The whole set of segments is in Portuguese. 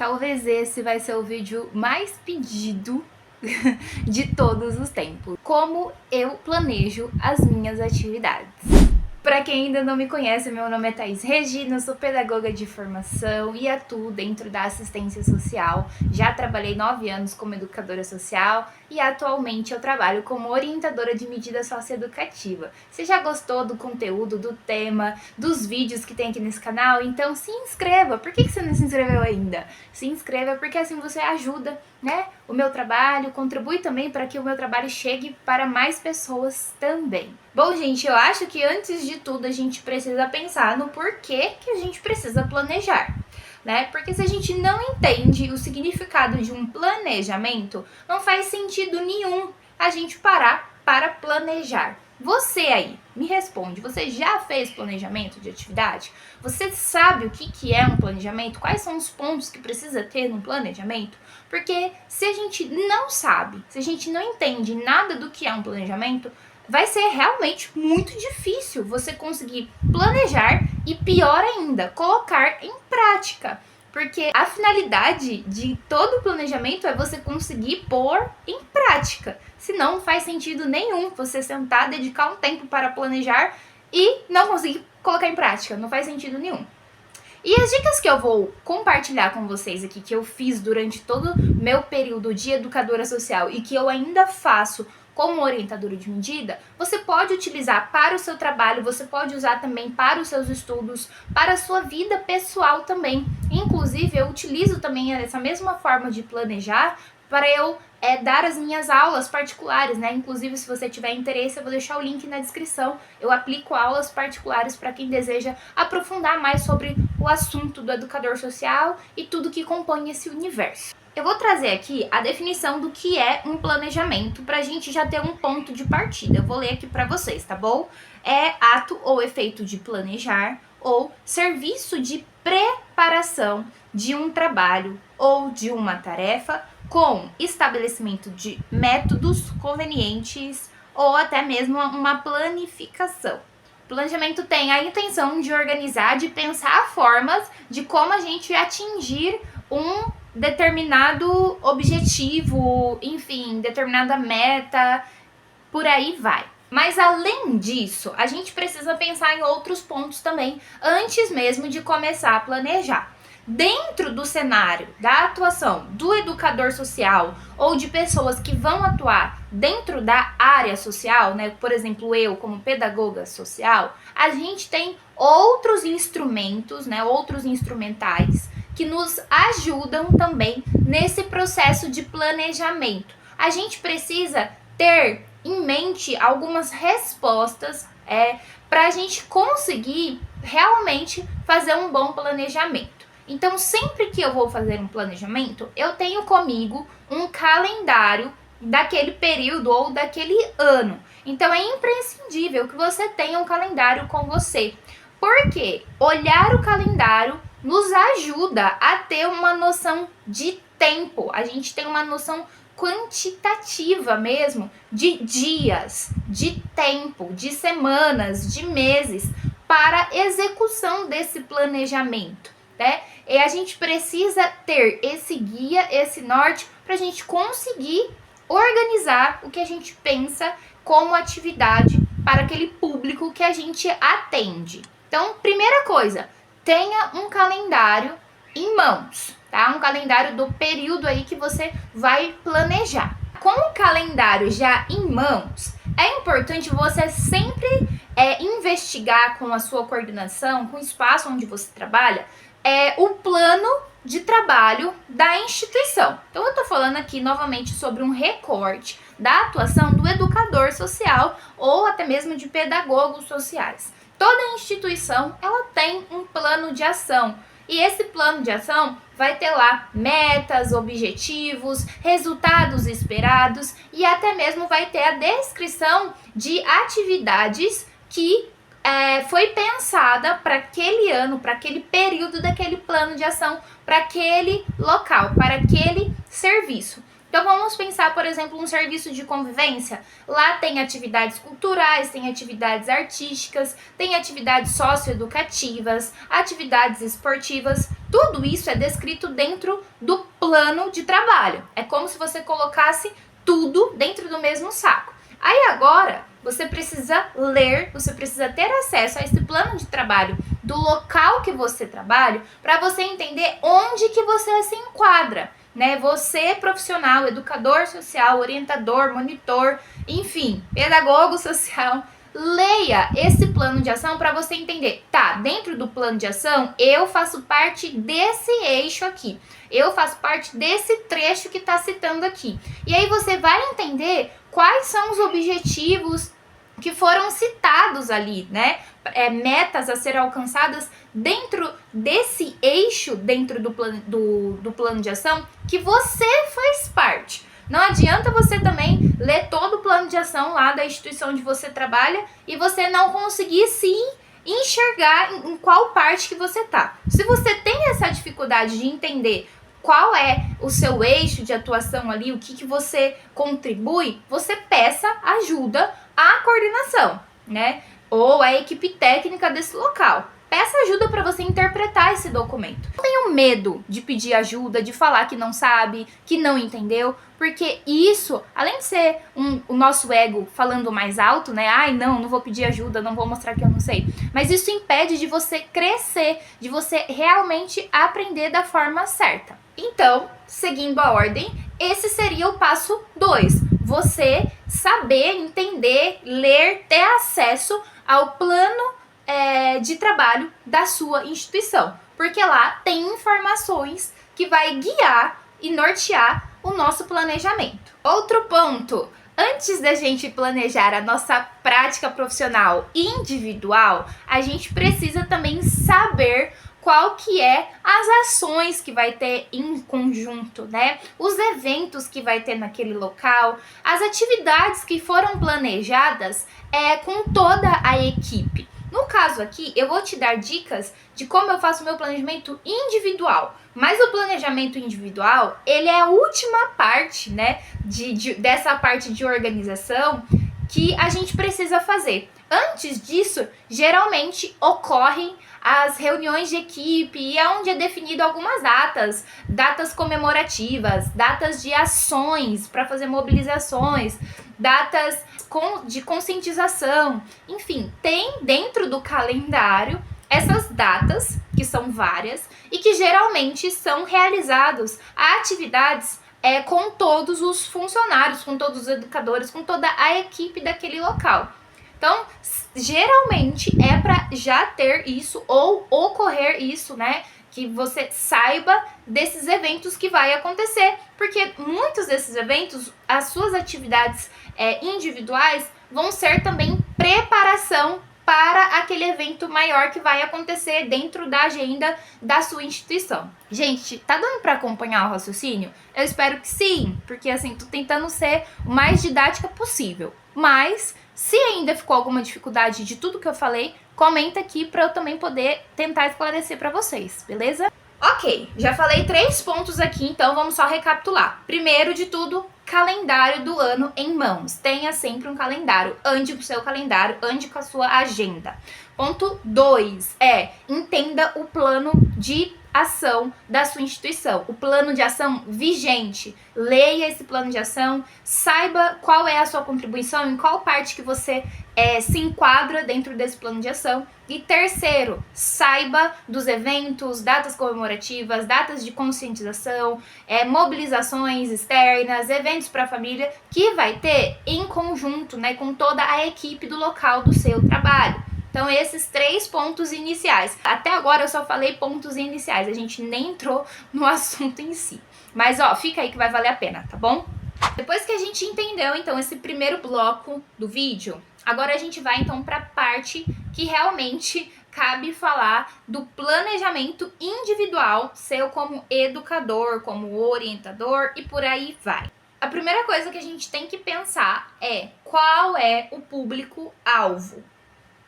Talvez esse vai ser o vídeo mais pedido de todos os tempos. Como eu planejo as minhas atividades. Para quem ainda não me conhece, meu nome é Thaís Regina, sou pedagoga de formação e atuo dentro da assistência social. Já trabalhei 9 anos como educadora social e atualmente eu trabalho como orientadora de medida socioeducativa. Você já gostou do conteúdo, do tema, dos vídeos que tem aqui nesse canal? Então se inscreva! Por que você não se inscreveu ainda? Se inscreva porque assim você ajuda, né, o meu trabalho, contribui também para que o meu trabalho chegue para mais pessoas também. Bom, gente, eu acho que antes de tudo a gente precisa pensar no porquê que a gente precisa planejar, né? Porque se a gente não entende o significado de um planejamento, não faz sentido nenhum a gente parar para planejar. Você aí, me responde, você já fez planejamento de atividade? Você sabe o que é um planejamento? Quais são os pontos que precisa ter num planejamento? Porque se a gente não sabe, se a gente não entende nada do que é um planejamento, vai ser realmente muito difícil você conseguir planejar e, pior ainda, colocar em prática. Porque a finalidade de todo planejamento é você conseguir pôr em prática. Senão não faz sentido nenhum você sentar, dedicar um tempo para planejar e não conseguir colocar em prática. Não faz sentido nenhum. E as dicas que eu vou compartilhar com vocês aqui, que eu fiz durante todo o meu período de educadora social e que eu ainda faço como orientadora de medida, você pode utilizar para o seu trabalho, você pode usar também para os seus estudos, para a sua vida pessoal também. Inclusive, eu utilizo também essa mesma forma de planejar para eu dar as minhas aulas particulares, né? Inclusive, se você tiver interesse, eu vou deixar o link na descrição. Eu aplico aulas particulares para quem deseja aprofundar mais sobre o assunto do educador social e tudo que compõe esse universo. Eu vou trazer aqui a definição do que é um planejamento para a gente já ter um ponto de partida. Eu vou ler aqui para vocês, tá bom? É ato ou efeito de planejar ou serviço de preparação de um trabalho ou de uma tarefa com estabelecimento de métodos convenientes ou até mesmo uma planificação. O planejamento tem a intenção de organizar, de pensar formas de como a gente atingir um determinado objetivo, enfim, determinada meta, por aí vai. Mas além disso, a gente precisa pensar em outros pontos também, antes mesmo de começar a planejar. Dentro do cenário da atuação do educador social ou de pessoas que vão atuar dentro da área social, né? Por exemplo, eu como pedagoga social, a gente tem outros instrumentos, né? Outros instrumentais que nos ajudam também nesse processo de planejamento. A gente precisa ter em mente algumas respostas para a gente conseguir realmente fazer um bom planejamento. Então, sempre que eu vou fazer um planejamento, eu tenho comigo um calendário daquele período ou daquele ano. Então, é imprescindível que você tenha um calendário com você. Porque olhar o calendário nos ajuda a ter uma noção de tempo. A gente tem uma noção quantitativa mesmo de dias, de tempo, de semanas, de meses para execução desse planejamento, né? E a gente precisa ter esse guia, esse norte, para a gente conseguir organizar o que a gente pensa como atividade para aquele público que a gente atende. Então, primeira coisa, tenha um calendário em mãos, tá? Um calendário do período aí que você vai planejar. Com o calendário já em mãos, é importante você sempre investigar com a sua coordenação, com o espaço onde você trabalha, o plano de trabalho da instituição. Então, eu tô falando aqui novamente sobre um recorte da atuação do educador social ou até mesmo de pedagogos sociais. Toda instituição, ela tem um plano de ação. E esse plano de ação vai ter lá metas, objetivos, resultados esperados e até mesmo vai ter a descrição de atividades que foi pensada para aquele ano, para aquele período daquele plano de ação, para aquele local, para aquele serviço. Então vamos pensar, por exemplo, um serviço de convivência. Lá tem atividades culturais, tem atividades artísticas, tem atividades socioeducativas, atividades esportivas. Tudo isso é descrito dentro do plano de trabalho. É como se você colocasse tudo dentro do mesmo saco. Aí agora, você precisa ler, você precisa ter acesso a esse plano de trabalho do local que você trabalha para você entender onde que você se enquadra, né? Você, profissional, educador social, orientador, monitor, enfim, pedagogo social, leia esse plano de ação para você entender, tá, dentro do plano de ação, eu faço parte desse eixo aqui, eu faço parte desse trecho que está citando aqui. E aí você vai entender quais são os objetivos que foram citados ali, né? Metas a ser alcançadas dentro desse eixo, dentro do plano de ação, que você faz parte. Não adianta você também ler todo o plano de ação lá da instituição onde você trabalha e você não conseguir se enxergar em qual parte que você tá. Se você tem essa dificuldade de entender qual é o seu eixo de atuação ali, o que você contribui, você peça ajuda à coordenação, né? Ou à equipe técnica desse local. Peça ajuda para você interpretar esse documento. Não tenha medo de pedir ajuda, de falar que não sabe, que não entendeu, porque isso, além de ser o nosso ego falando mais alto, né? Ai, não vou pedir ajuda, não vou mostrar que eu não sei. Mas isso impede de você crescer, de você realmente aprender da forma certa. Então, seguindo a ordem, esse seria o passo 2. Você saber, entender, ler, ter acesso ao plano de trabalho da sua instituição, porque lá tem informações que vai guiar e nortear o nosso planejamento. Outro ponto, antes da gente planejar a nossa prática profissional individual, a gente precisa também saber qual que é as ações que vai ter em conjunto, né? Os eventos que vai ter naquele local, as atividades que foram planejadas com toda a equipe. No caso aqui, eu vou te dar dicas de como eu faço o meu planejamento individual. Mas o planejamento individual, ele é a última parte, né, dessa parte de organização que a gente precisa fazer. Antes disso, geralmente ocorrem as reuniões de equipe e é onde é definido algumas datas comemorativas, datas de ações para fazer mobilizações, datas de conscientização, enfim, tem dentro do calendário essas datas, que são várias, e que geralmente são realizados atividades com todos os funcionários, com todos os educadores, com toda a equipe daquele local. Então, geralmente é para já ter isso ou ocorrer isso, né? Que você saiba desses eventos que vai acontecer, porque muitos desses eventos, as suas atividades individuais vão ser também preparação para aquele evento maior que vai acontecer dentro da agenda da sua instituição. Gente, tá dando para acompanhar o raciocínio? Eu espero que sim, porque assim, tô tentando ser o mais didática possível. Mas, se ainda ficou alguma dificuldade de tudo que eu falei, comenta aqui para eu também poder tentar esclarecer para vocês, beleza? Ok, já falei 3 pontos aqui, então vamos só recapitular. Primeiro de tudo, calendário do ano em mãos. Tenha sempre um calendário, ande com o seu calendário, ande com a sua agenda. Ponto 2 entenda o plano de ação da sua instituição, o plano de ação vigente. Leia esse plano de ação, saiba qual é a sua contribuição, em qual parte que você se enquadra dentro desse plano de ação. E terceiro, saiba dos eventos, datas comemorativas, datas de conscientização, mobilizações externas, eventos para a família, que vai ter em conjunto, né, com toda a equipe do local do seu trabalho. Então, esses 3 pontos iniciais. Até agora eu só falei pontos iniciais, a gente nem entrou no assunto em si. Mas, fica aí que vai valer a pena, tá bom? Depois que a gente entendeu, então, esse primeiro bloco do vídeo, agora a gente vai, então, para a parte que realmente cabe falar do planejamento individual, seu como educador, como orientador e por aí vai. A primeira coisa que a gente tem que pensar é qual é o público-alvo.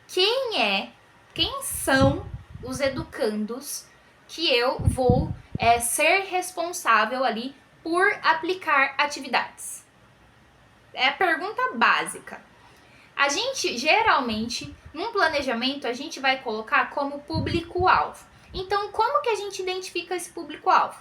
Quem são os educandos que eu vou ser responsável ali por aplicar atividades? É a pergunta básica. A gente, geralmente, num planejamento, a gente vai colocar como público-alvo. Então, como que a gente identifica esse público-alvo?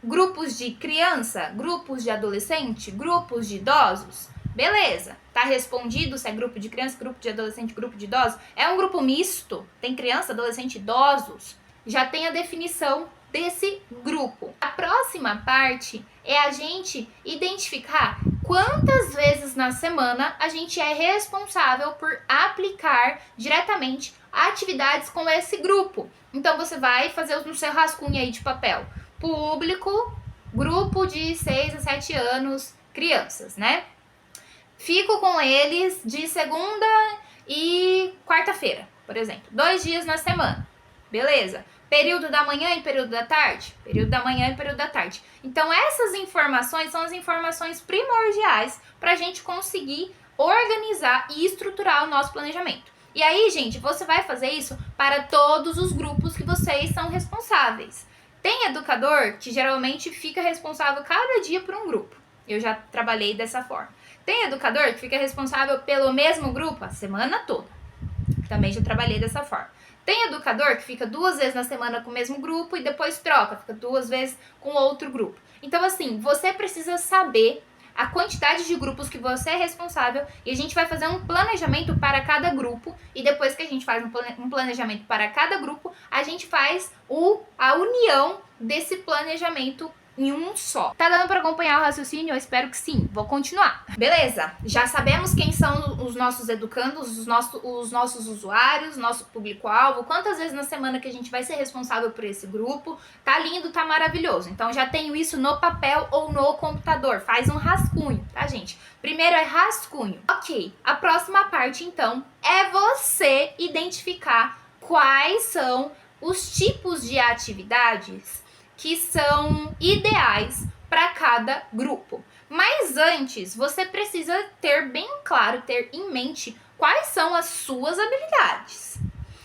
Grupos de criança, grupos de adolescente, grupos de idosos? Beleza, tá respondido se é grupo de criança, grupo de adolescente, grupo de idosos. É um grupo misto, tem criança, adolescente, idosos. Já tem a definição desse grupo. A próxima parte é a gente identificar quantas vezes na semana a gente é responsável por aplicar diretamente atividades com esse grupo. Então você vai fazer no seu rascunho aí de papel. Público, grupo de 6 a 7 anos, crianças, né? Fico com eles de segunda e quarta-feira, por exemplo. 2 dias na semana. Beleza. Período da manhã e período da tarde? Período da manhã e período da tarde. Então, essas informações são as informações primordiais para a gente conseguir organizar e estruturar o nosso planejamento. E aí, gente, você vai fazer isso para todos os grupos que vocês são responsáveis. Tem educador que geralmente fica responsável cada dia por um grupo. Eu já trabalhei dessa forma. Tem educador que fica responsável pelo mesmo grupo a semana toda. Também já trabalhei dessa forma. Tem educador que fica 2 vezes na semana com o mesmo grupo e depois troca, fica 2 vezes com outro grupo. Então, assim, você precisa saber a quantidade de grupos que você é responsável e a gente vai fazer um planejamento para cada grupo e depois que a gente faz um planejamento para cada grupo, a gente faz a união desse planejamento em um só. Tá dando para acompanhar o raciocínio? Eu espero que sim. Vou continuar. Beleza, já sabemos quem são os nossos educandos, os nossos usuários, nosso público-alvo, quantas vezes na semana que a gente vai ser responsável por esse grupo. Tá lindo, tá maravilhoso. Então já tenho isso no papel ou no computador. Faz um rascunho, tá, gente? Primeiro é rascunho. Ok, a próxima parte, então, é você identificar quais são os tipos de atividades que são ideais para cada grupo. Mas antes, você precisa ter bem claro, ter em mente quais são as suas habilidades.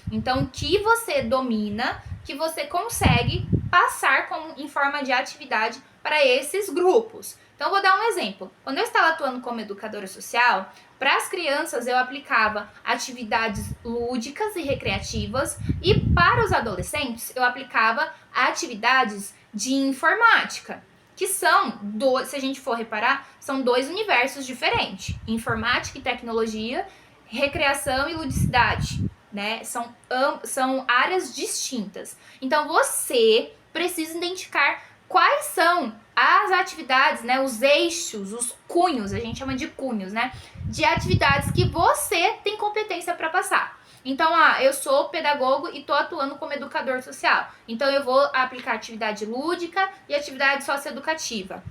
Então, o que você domina, que você consegue passar em forma de atividade para esses grupos. Então, vou dar um exemplo. Quando eu estava atuando como educadora social, para as crianças eu aplicava atividades lúdicas e recreativas e para os adolescentes eu aplicava atividades de informática, que são, se a gente for reparar, são 2 universos diferentes. Informática e tecnologia, recreação e ludicidade, né? São áreas distintas. Então, você precisa identificar quais são as atividades, né, os eixos, os cunhos, a gente chama de cunhos, né, de atividades que você tem competência para passar. Então, eu sou pedagogo e estou atuando como educador social. Então, eu vou aplicar atividade lúdica e atividade socioeducativa.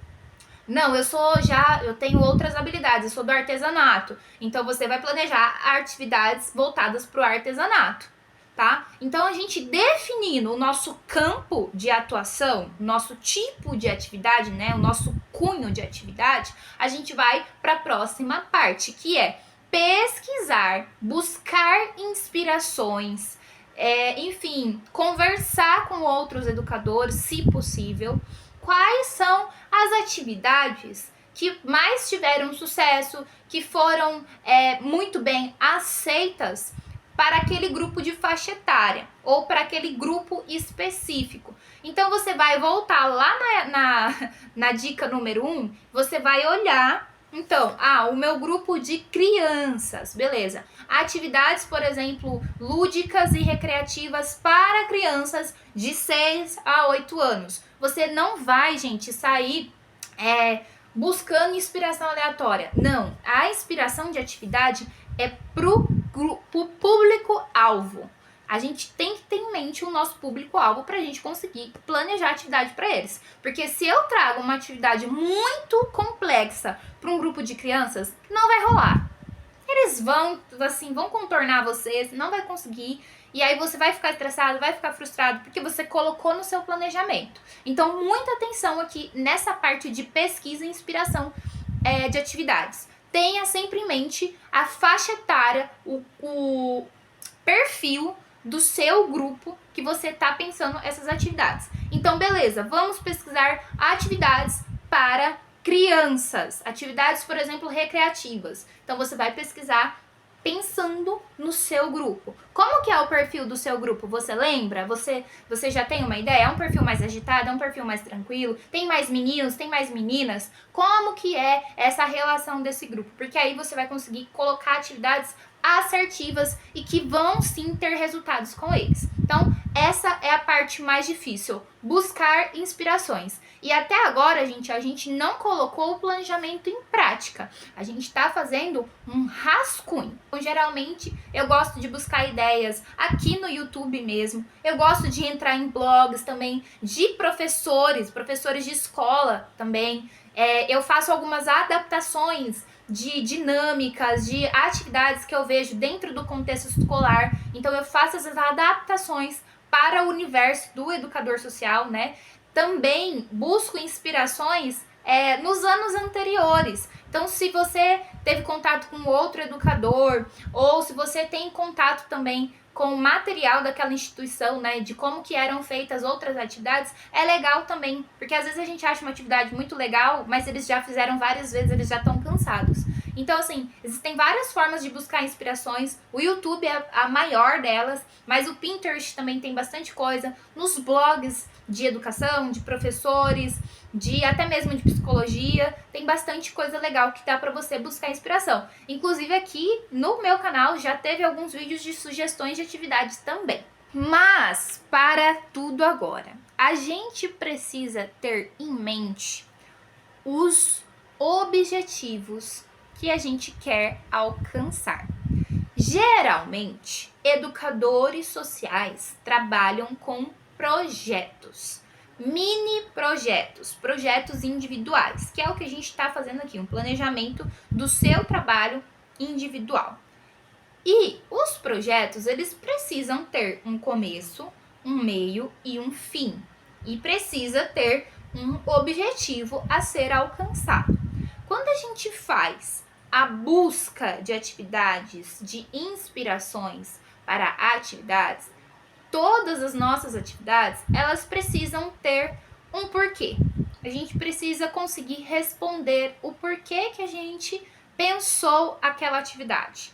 Não, eu tenho outras habilidades, eu sou do artesanato. Então, você vai planejar atividades voltadas para o artesanato. Tá? Então, a gente definindo o nosso campo de atuação, nosso tipo de atividade, né, o nosso cunho de atividade, a gente vai para a próxima parte, que é pesquisar, buscar inspirações, enfim, conversar com outros educadores, se possível, quais são as atividades que mais tiveram sucesso, que foram muito bem aceitas para aquele grupo de faixa etária ou para aquele grupo específico. Então, você vai voltar lá na dica número 1, você vai olhar, então, o meu grupo de crianças, beleza. Atividades, por exemplo, lúdicas e recreativas para crianças de 6 a 8 anos. Você não vai, gente, sair buscando inspiração aleatória. Não, a inspiração de atividade é pro público-alvo. A gente tem que ter em mente o nosso público-alvo para a gente conseguir planejar atividade para eles. Porque se eu trago uma atividade muito complexa para um grupo de crianças, não vai rolar. Eles vão contornar vocês, não vai conseguir. E aí você vai ficar estressado, vai ficar frustrado, porque você colocou no seu planejamento. Então, muita atenção aqui nessa parte de pesquisa e inspiração de atividades. Tenha sempre em mente a faixa etária, o perfil do seu grupo que você está pensando essas atividades. Então, beleza, vamos pesquisar atividades para crianças. Atividades, por exemplo, recreativas. Então, você vai pesquisar pensando no seu grupo. Como que é o perfil do seu grupo? Você lembra? Você já tem uma ideia? É um perfil mais agitado? É um perfil mais tranquilo? Tem mais meninos? Tem mais meninas? Como que é essa relação desse grupo? Porque aí você vai conseguir colocar atividades assertivas e que vão sim ter resultados com eles. Então, essa é a parte mais difícil, buscar inspirações. E até agora, gente, a gente não colocou o planejamento em prática. A gente está fazendo um rascunho. Então, geralmente, eu gosto de buscar ideias aqui no YouTube mesmo. Eu gosto de entrar em blogs também de professores de escola também. Eu faço algumas adaptações de dinâmicas, de atividades que eu vejo dentro do contexto escolar. Então, eu faço essas adaptações para o universo do educador social, né? Também busco inspirações nos anos anteriores. Então, se você teve contato com outro educador, ou se você tem contato também com o material daquela instituição, né, de como que eram feitas outras atividades, é legal também, porque às vezes a gente acha uma atividade muito legal, mas eles já fizeram várias vezes, eles já estão cansados. Então, assim, existem várias formas de buscar inspirações. O YouTube é a maior delas, mas o Pinterest também tem bastante coisa. Nos blogs de educação, de professores, de até mesmo de psicologia, tem bastante coisa legal que dá para você buscar inspiração. Inclusive aqui no meu canal já teve alguns vídeos de sugestões de atividades também. Mas para tudo agora, a gente precisa ter em mente os objetivos que a gente quer alcançar. Geralmente, educadores sociais trabalham com projetos, mini projetos, projetos individuais, que é o que a gente está fazendo aqui, um planejamento do seu trabalho individual. E os projetos, eles precisam ter um começo, um meio e um fim. E precisa ter um objetivo a ser alcançado. Quando a gente faz a busca de atividades, de inspirações para atividades, todas as nossas atividades, elas precisam ter um porquê. A gente precisa conseguir responder o porquê que a gente pensou aquela atividade.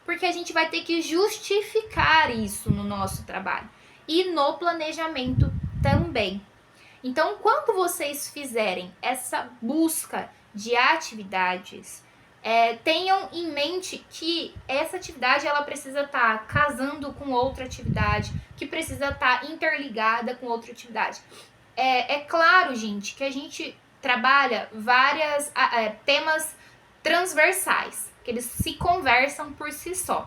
Porque a gente vai ter que justificar isso no nosso trabalho e no planejamento também. Então, quando vocês fizerem essa busca de atividades, tenham em mente que essa atividade ela precisa estar casando com outra atividade, que precisa estar interligada com outra atividade. É claro, gente, que a gente trabalha vários temas transversais, que eles se conversam por si só.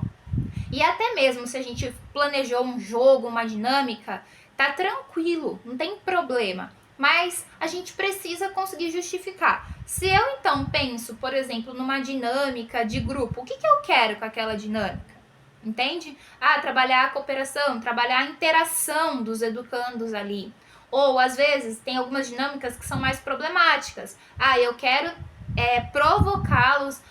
E até mesmo se a gente planejou um jogo, uma dinâmica, tá tranquilo, não tem problema. Mas a gente precisa conseguir justificar. Se eu então penso, por exemplo, numa dinâmica de grupo, o que eu quero com aquela dinâmica? Entende? Trabalhar a cooperação, trabalhar a interação dos educandos ali. Ou às vezes tem algumas dinâmicas que são mais problemáticas. Eu quero provocá-los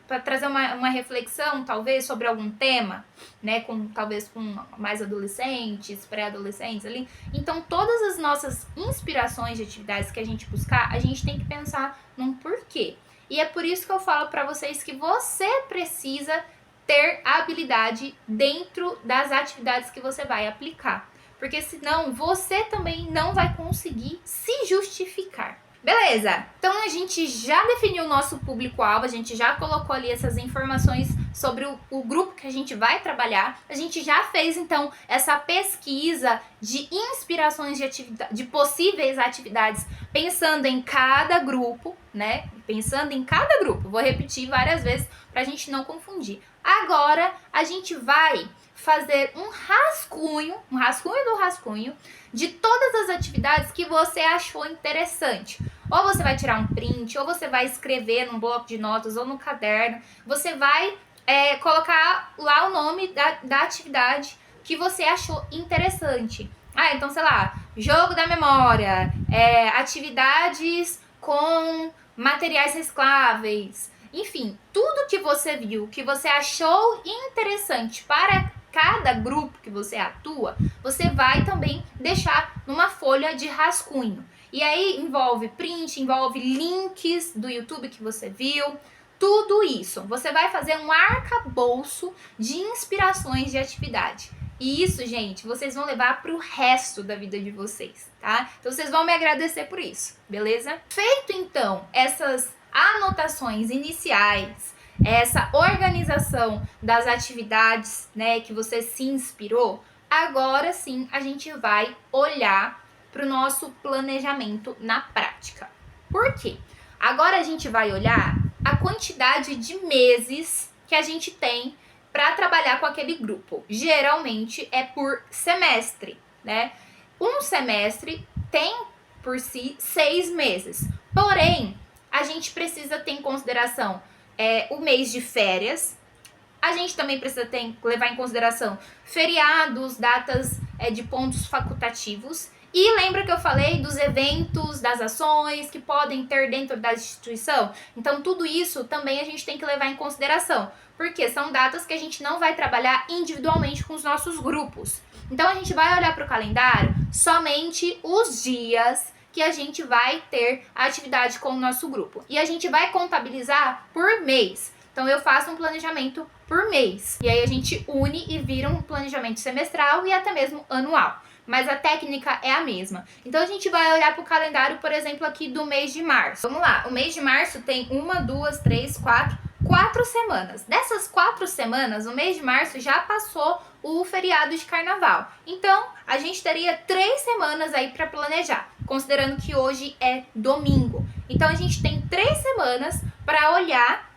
para trazer uma reflexão, talvez, sobre algum tema, né? Talvez com mais adolescentes, pré-adolescentes ali. Então, todas as nossas inspirações de atividades que a gente buscar, a gente tem que pensar num porquê. E é por isso que eu falo para vocês que você precisa ter habilidade dentro das atividades que você vai aplicar. Porque senão você também não vai conseguir se justificar. Beleza, então a gente já definiu o nosso público-alvo, a gente já colocou ali essas informações sobre o grupo que a gente vai trabalhar. A gente já fez, então, essa pesquisa de inspirações de possíveis atividades, pensando em cada grupo, né? Pensando em cada grupo. Vou repetir várias vezes para a gente não confundir. Agora, a gente vai fazer um rascunho do rascunho de todas as atividades que você achou interessante. Ou você vai tirar um print, ou você vai escrever num bloco de notas ou no caderno. Você vai colocar lá o nome da atividade que você achou interessante. Então, sei lá, jogo da memória, atividades com materiais recicláveis. Enfim, tudo que você viu, que você achou interessante para cada grupo que você atua, você vai também deixar numa folha de rascunho. E aí envolve print, envolve links do YouTube que você viu, tudo isso. Você vai fazer um arcabouço de inspirações de atividade. E isso, gente, vocês vão levar pro resto da vida de vocês, tá? Então vocês vão me agradecer por isso, beleza? Feito então essas anotações iniciais, essa organização das atividades, né, que você se inspirou, agora sim a gente vai olhar pro nosso planejamento na prática. Por quê? Agora a gente vai olhar a quantidade de meses que a gente tem para trabalhar com aquele grupo. Geralmente é por semestre, né? Um semestre tem por si 6 meses. Porém, a gente precisa ter em consideração o mês de férias. A gente também precisa levar em consideração feriados, datas de pontos facultativos. E lembra que eu falei dos eventos, das ações que podem ter dentro da instituição? Então, tudo isso também a gente tem que levar em consideração, porque são datas que a gente não vai trabalhar individualmente com os nossos grupos. Então, a gente vai olhar para o calendário somente os dias que a gente vai ter a atividade com o nosso grupo. E a gente vai contabilizar por mês. Então, eu faço um planejamento por mês. E aí, a gente une e vira um planejamento semestral e até mesmo anual. Mas a técnica é a mesma. Então, a gente vai olhar para o calendário, por exemplo, aqui do mês de março. Vamos lá, o mês de março tem 4 semanas. Dessas 4 semanas, o mês de março já passou o feriado de carnaval. Então, a gente teria 3 semanas aí para planejar, considerando que hoje é domingo. Então, a gente tem 3 semanas para olhar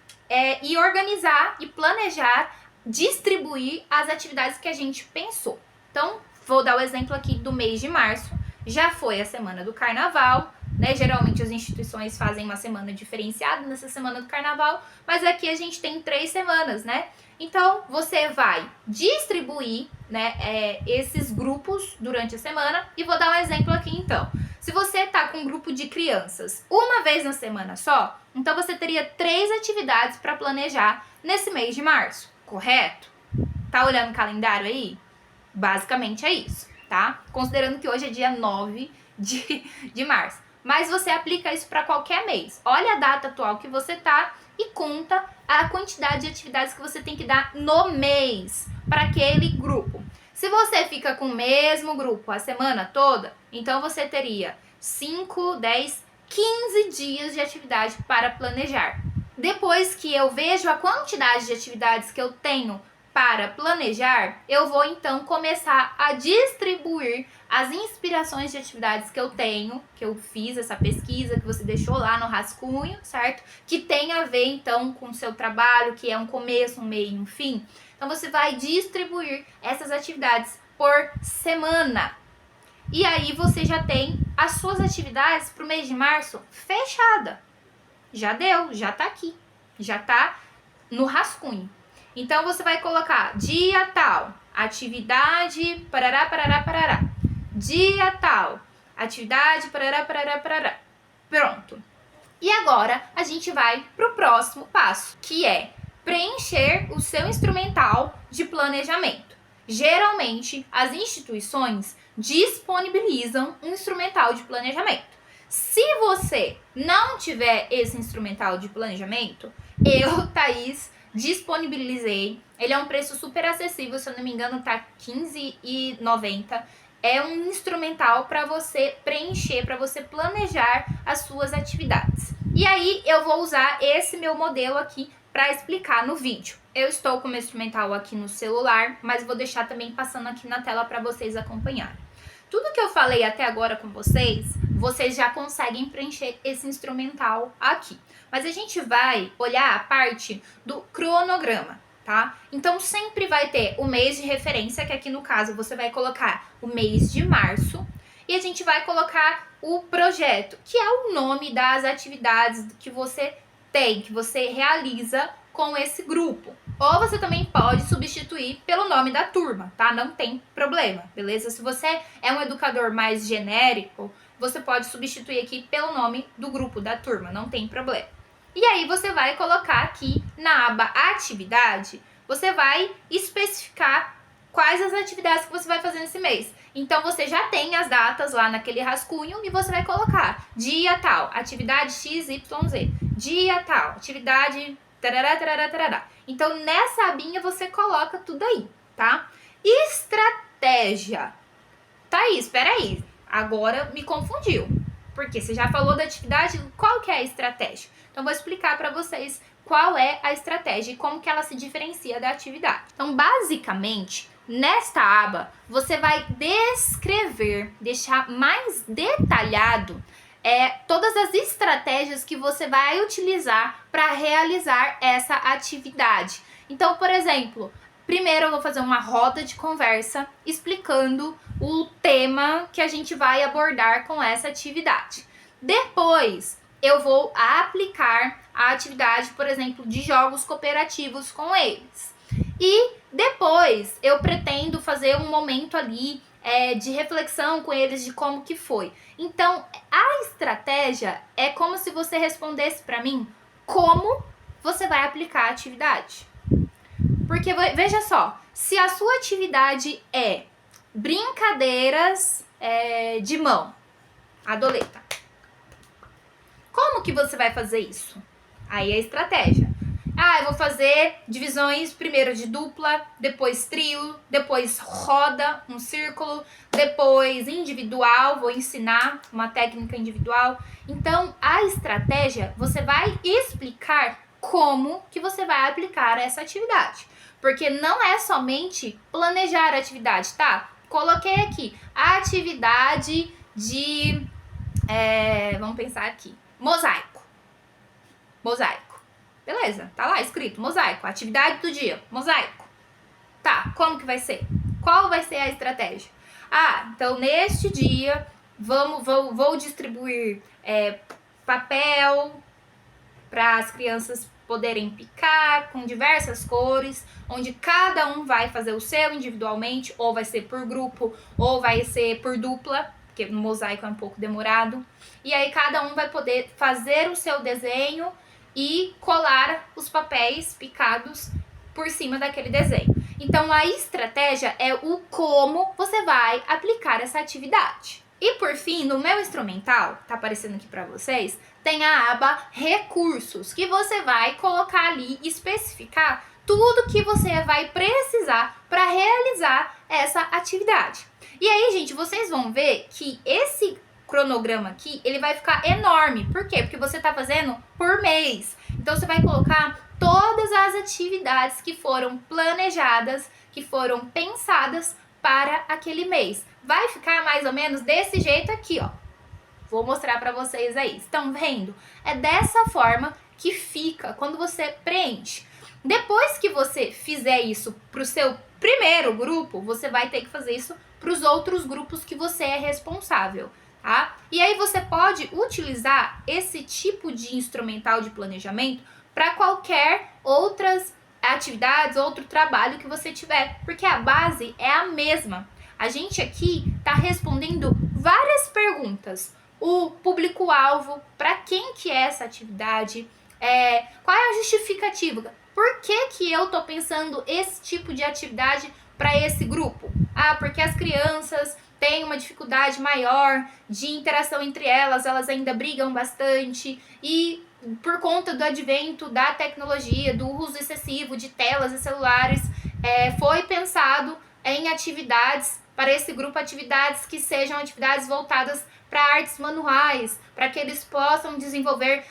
e organizar e planejar, distribuir as atividades que a gente pensou. Então, vou dar o exemplo aqui do mês de março. Já foi a semana do carnaval, né? Geralmente as instituições fazem uma semana diferenciada nessa semana do carnaval, mas aqui a gente tem 3 semanas, né? Então, você vai distribuir, né, esses grupos durante a semana. E vou dar um exemplo aqui, então. Se você tá com um grupo de crianças uma vez na semana só, então você teria 3 atividades para planejar nesse mês de março, correto? Tá olhando o calendário aí? Basicamente é isso, tá? Considerando que hoje é dia 9 de março. Mas você aplica isso para qualquer mês. Olha a data atual que você tá e conta a quantidade de atividades que você tem que dar no mês para aquele grupo. Se você fica com o mesmo grupo a semana toda, então você teria 5, 10, 15 dias de atividade para planejar. Depois que eu vejo a quantidade de atividades que eu tenho para planejar, eu vou então começar a distribuir as inspirações de atividades que eu tenho, que eu fiz essa pesquisa, que você deixou lá no rascunho, certo? Que tem a ver então com o seu trabalho, que é um começo, um meio e um fim. Então você vai distribuir essas atividades por semana. E aí você já tem as suas atividades para o mês de março fechada. Já deu, já tá aqui, já tá no rascunho. Então, você vai colocar dia tal, atividade, parará, parará, parará. Dia tal, atividade, parará, parará, parará. Pronto. E agora, a gente vai para o próximo passo, que é preencher o seu instrumental de planejamento. Geralmente, as instituições disponibilizam um instrumental de planejamento. Se você não tiver esse instrumental de planejamento, eu, Thaís, disponibilizei. Ele é um preço super acessível, se eu não me engano tá R$15,90. É um instrumental para você preencher, para você planejar as suas atividades. E aí eu vou usar esse meu modelo aqui para explicar no vídeo. Eu estou com o meu instrumental aqui no celular, mas vou deixar também passando aqui na tela para vocês acompanharem. Tudo que eu falei até agora com vocês já conseguem preencher esse instrumental aqui. Mas a gente vai olhar a parte do cronograma, tá? Então, sempre vai ter o mês de referência, que aqui no caso você vai colocar o mês de março. E a gente vai colocar o projeto, que é o nome das atividades que você tem, que você realiza com esse grupo. Ou você também pode substituir pelo nome da turma, tá? Não tem problema, beleza? Se você é um educador mais genérico, você pode substituir aqui pelo nome do grupo, da turma, não tem problema. E aí você vai colocar aqui na aba atividade, você vai especificar quais as atividades que você vai fazer nesse mês. Então você já tem as datas lá naquele rascunho e você vai colocar dia tal, atividade XYZ, dia tal, atividade tarará, tarará, tarará. Então, nessa abinha você coloca tudo aí, tá? Estratégia. Thaís, peraí, agora me confundiu. Porque você já falou da atividade, qual que é a estratégia? Então, vou explicar para vocês qual é a estratégia e como que ela se diferencia da atividade. Então, basicamente, nesta aba, você vai descrever, deixar mais detalhado todas as estratégias que você vai utilizar para realizar essa atividade. Então, por exemplo, primeiro eu vou fazer uma roda de conversa explicando o tema que a gente vai abordar com essa atividade. Depois, eu vou aplicar a atividade, por exemplo, de jogos cooperativos com eles. E depois, eu pretendo fazer um momento ali de reflexão com eles de como que foi. Então, a estratégia é como se você respondesse para mim como você vai aplicar a atividade. Porque, veja só, se a sua atividade é brincadeiras de mão, adoleta, como que você vai fazer isso? Aí é a estratégia. Eu vou fazer divisões primeiro de dupla, depois trio, depois roda, um círculo, depois individual, vou ensinar uma técnica individual. Então, a estratégia, você vai explicar como que você vai aplicar essa atividade. Porque não é somente planejar a atividade, tá? Coloquei aqui, a atividade de, vamos pensar aqui, mosaico. Beleza, tá lá escrito, mosaico, atividade do dia, mosaico. Tá, como que vai ser? Qual vai ser a estratégia? Então neste dia vou distribuir papel para as crianças poderem picar com diversas cores, onde cada um vai fazer o seu individualmente, ou vai ser por grupo, ou vai ser por dupla, porque no mosaico é um pouco demorado. E aí cada um vai poder fazer o seu desenho e colar os papéis picados por cima daquele desenho. Então, a estratégia é o como você vai aplicar essa atividade. E por fim, no meu instrumental, tá aparecendo aqui para vocês, tem a aba recursos, que você vai colocar ali e especificar tudo que você vai precisar para realizar essa atividade. E aí, gente, vocês vão ver que esse cronograma aqui, ele vai ficar enorme. Por quê? Porque você tá fazendo por mês. Então, você vai colocar todas as atividades que foram planejadas, que foram pensadas para aquele mês. Vai ficar mais ou menos desse jeito aqui, ó. Vou mostrar para vocês aí. Estão vendo? É dessa forma que fica quando você preenche. Depois que você fizer isso para o seu primeiro grupo, você vai ter que fazer isso para os outros grupos que você é responsável. Tá? E aí você pode utilizar esse tipo de instrumental de planejamento para qualquer outras atividades, outro trabalho que você tiver, porque a base é a mesma. A gente aqui está respondendo várias perguntas. O público-alvo, para quem que é essa atividade, qual é a justificativa? Por que eu estou pensando esse tipo de atividade para esse grupo? Porque as crianças têm uma dificuldade maior de interação entre elas ainda brigam bastante e por conta do advento da tecnologia, do uso excessivo de telas e celulares, foi pensado em atividades para esse grupo, atividades que sejam atividades voltadas para artes manuais, para que eles possam desenvolver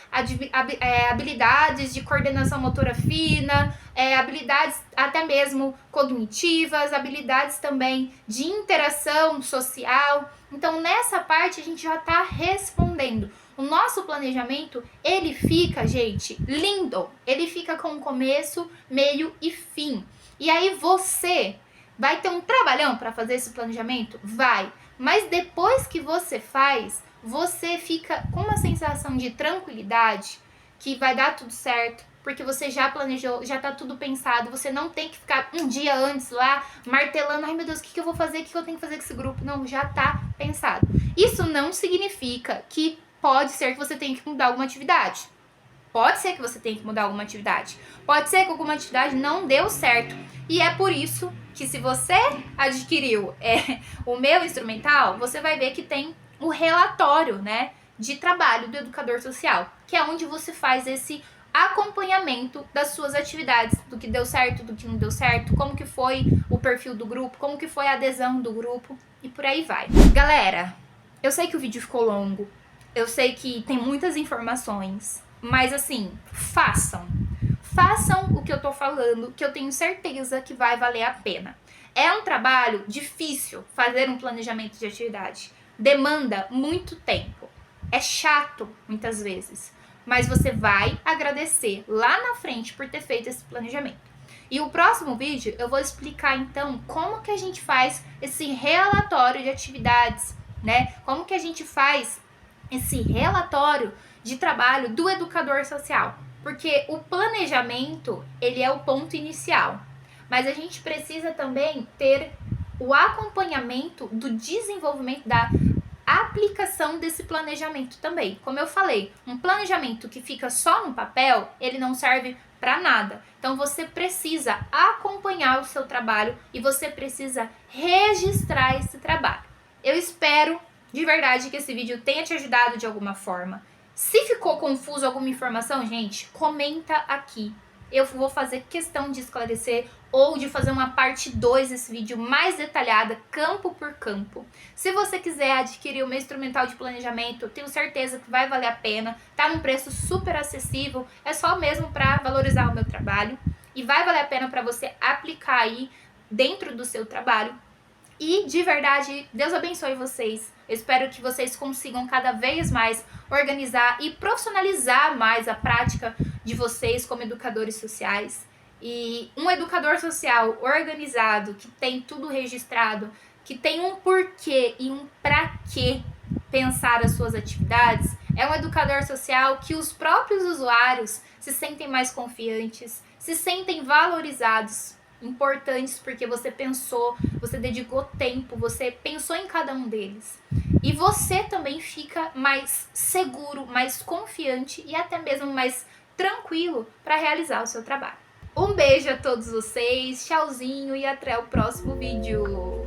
habilidades de coordenação motora fina, habilidades até mesmo cognitivas, habilidades também de interação social. Então, nessa parte, a gente já está respondendo. O nosso planejamento, ele fica, gente, lindo. Ele fica com começo, meio e fim. E aí você vai ter um trabalhão para fazer esse planejamento? Vai. Mas depois que você faz, você fica com uma sensação de tranquilidade, que vai dar tudo certo, porque você já planejou, já tá tudo pensado, você não tem que ficar um dia antes lá, martelando, ai meu Deus, o que eu vou fazer, o que eu tenho que fazer com esse grupo? Não, já tá pensado. Isso não significa que pode ser que você tenha que mudar alguma atividade. Pode ser que você tenha que mudar alguma atividade. Pode ser que alguma atividade não deu certo. E é por isso que se você adquiriu o meu instrumental, você vai ver que tem o relatório, né, de trabalho do educador social, que é onde você faz esse acompanhamento das suas atividades, do que deu certo, do que não deu certo, como que foi o perfil do grupo, como que foi a adesão do grupo e por aí vai. Galera, eu sei que o vídeo ficou longo, eu sei que tem muitas informações, mas assim, façam o que eu tô falando, que eu tenho certeza que vai valer a pena. É um trabalho difícil fazer um planejamento de atividade, demanda muito tempo, é chato muitas vezes, mas você vai agradecer lá na frente por ter feito esse planejamento. E o próximo vídeo eu vou explicar então como que a gente faz esse relatório de atividades, né? Como que a gente faz esse relatório de trabalho do educador social. Porque o planejamento, ele é o ponto inicial, mas a gente precisa também ter o acompanhamento do desenvolvimento da aplicação desse planejamento também. Como eu falei, um planejamento que fica só no papel, ele não serve para nada. Então você precisa acompanhar o seu trabalho e você precisa registrar esse trabalho. Eu espero de verdade que esse vídeo tenha te ajudado de alguma forma. Se ficou confuso alguma informação, gente, comenta aqui. Eu vou fazer questão de esclarecer ou de fazer uma parte 2 desse vídeo mais detalhada, campo por campo. Se você quiser adquirir o meu instrumental de planejamento, tenho certeza que vai valer a pena. Tá num preço super acessível, é só mesmo para valorizar o meu trabalho. E vai valer a pena para você aplicar aí dentro do seu trabalho. E, de verdade, Deus abençoe vocês. Eu espero que vocês consigam cada vez mais organizar e profissionalizar mais a prática de vocês como educadores sociais. E um educador social organizado, que tem tudo registrado, que tem um porquê e um pra quê pensar as suas atividades, é um educador social que os próprios usuários se sentem mais confiantes, se sentem valorizados, importantes porque você pensou, você dedicou tempo, você pensou em cada um deles. E você também fica mais seguro, mais confiante e até mesmo mais tranquilo para realizar o seu trabalho. Um beijo a todos vocês, tchauzinho e até o próximo vídeo!